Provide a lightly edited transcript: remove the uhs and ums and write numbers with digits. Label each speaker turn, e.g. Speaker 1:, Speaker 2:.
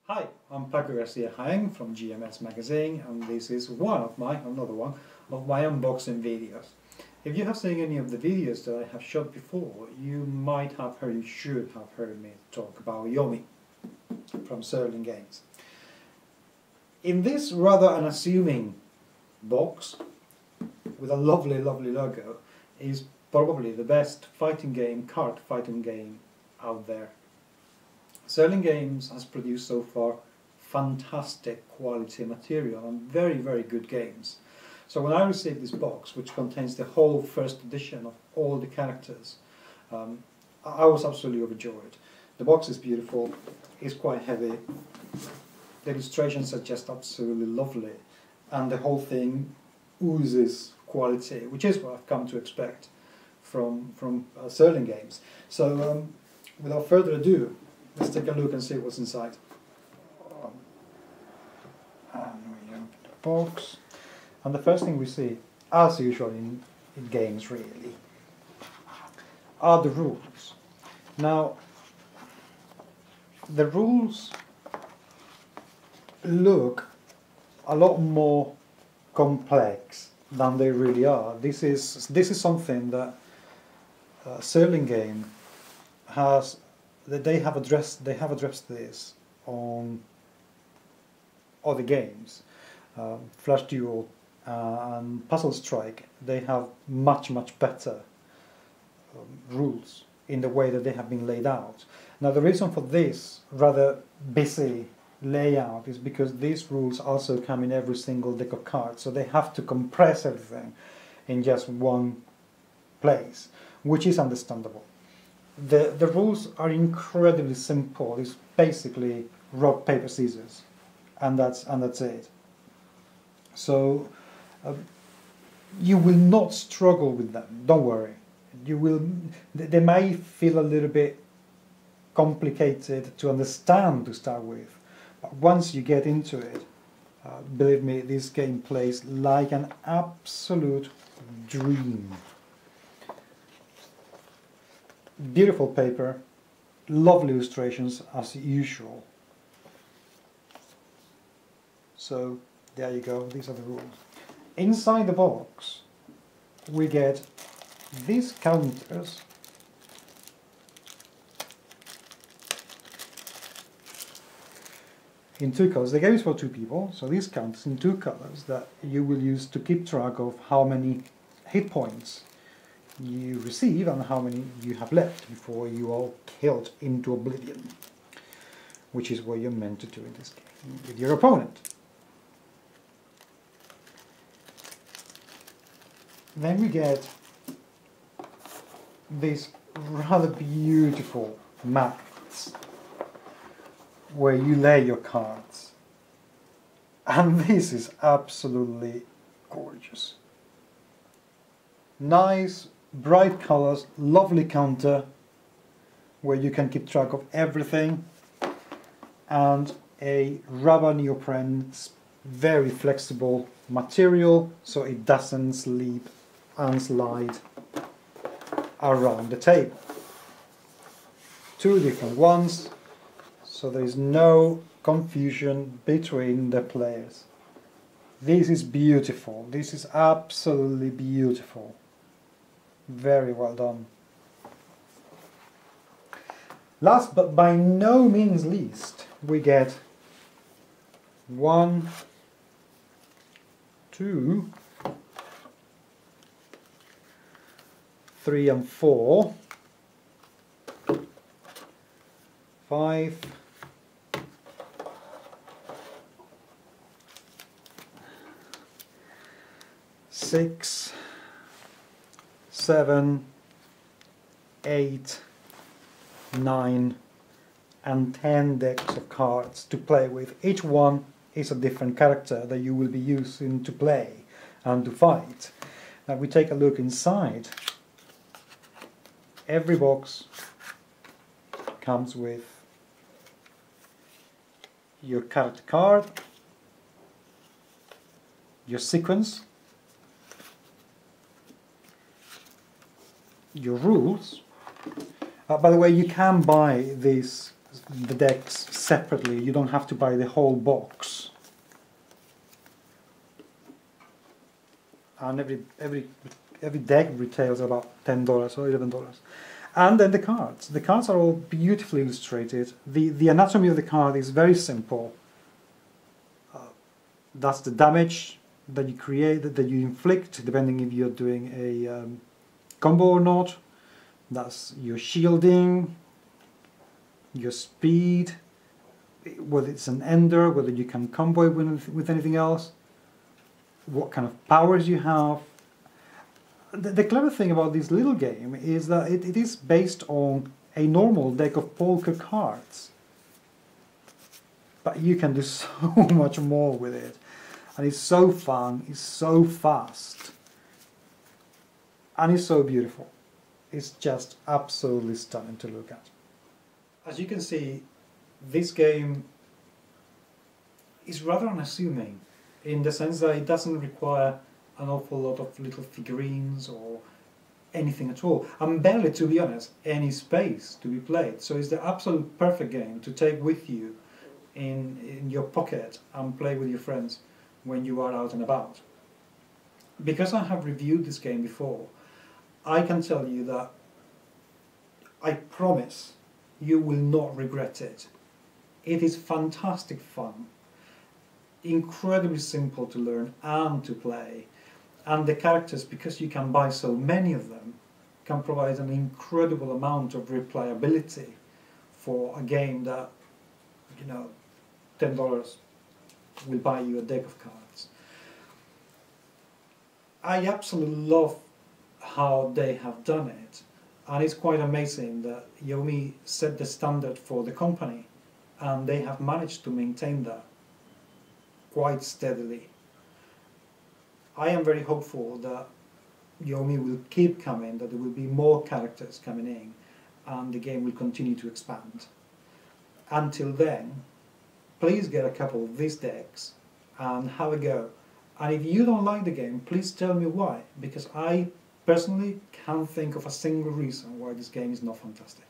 Speaker 1: Hi, I'm Paco Garcia Haeng from GMS Magazine, and this is another one of my unboxing videos. If you have seen any of the videos that I have shot before, you should have heard me talk about Yomi from Sirlin Games. In this rather unassuming box, with a lovely logo, is probably the best card fighting game out there. Sirlin Games has produced so far fantastic quality material and very good games. So when I received this box, which contains the whole first edition of all the characters, I was absolutely overjoyed. The box is beautiful, it's quite heavy, the illustrations are just absolutely lovely, and the whole thing oozes quality, which is what I've come to expect from Sirlin Games. So without further ado, let's take a look and see what's inside. And we open the box. And the first thing we see, as usual in games really, are the rules. Now, the rules look a lot more complex than they really are. This is something that Sirlin Game has. They have addressed this on other games, Flash Duel and Puzzle Strike. They have much better rules in the way that they have been laid out. Now the reason for this rather busy layout is because these rules also come in every single deck of cards, so they have to compress everything in just one place, which is understandable. The rules are incredibly simple. It's basically rock, paper, scissors, and that's it. So you will not struggle with them. Don't worry. They may feel a little bit complicated to understand to start with, but once you get into it, believe me, this game plays like an absolute dream. Beautiful paper, lovely illustrations as usual. So there you go, these are the rules. Inside the box we get these counters in two colors. The game is for two people, so these counters in two colors that you will use to keep track of how many hit points you receive and how many you have left before you are killed into oblivion, which is what you're meant to do in this game with your opponent. Then we get these rather beautiful mats where you lay your cards, and this is absolutely gorgeous. Nice bright colors, lovely counter where you can keep track of everything, and a rubber neoprene, very flexible material so it doesn't slip and slide around the table. Two different ones, so there is no confusion between the players. This is beautiful. This is absolutely beautiful. Very well done. Last but by no means least, we get 1, 2, 3 and 4, 5, 6, 7, 8, 9 and 10 decks of cards to play with. Each one is a different character that you will be using to play and to fight. Now we take a look inside. Every box comes with your character card, your sequence, your rules. By the way, you can buy this the decks separately. You don't have to buy the whole box. And every deck retails about $10 or $11. And then the cards. The cards are all beautifully illustrated. The anatomy of the card is very simple. That's the damage that you create, that you inflict, depending if you're doing a combo or not. That's your shielding, your speed, whether it's an ender, whether you can combo it with anything else, what kind of powers you have. The clever thing about this little game is that it is based on a normal deck of poker cards. But you can do so much more with it. And it's so fun, it's so fast, and it's so beautiful. It's just absolutely stunning to look at. As you can see, this game is rather unassuming, in the sense that it doesn't require an awful lot of little figurines or anything at all, and barely, to be honest, any space to be played. So it's the absolute perfect game to take with you in your pocket and play with your friends when you are out and about. Because I have reviewed this game before, I can tell you that I promise you will not regret it. It is fantastic fun, incredibly simple to learn and to play, and the characters, because you can buy so many of them, can provide an incredible amount of replayability for a game that, you know, $10 will buy you a deck of cards. I absolutely love how they have done it, and it's quite amazing that Yomi set the standard for the company, and they have managed to maintain that quite steadily. I am very hopeful that Yomi will keep coming, that there will be more characters coming in, and the game will continue to expand. Until then, please get a couple of these decks and have a go. And if you don't like the game, please tell me why, because I personally can't think of a single reason why this game is not fantastic.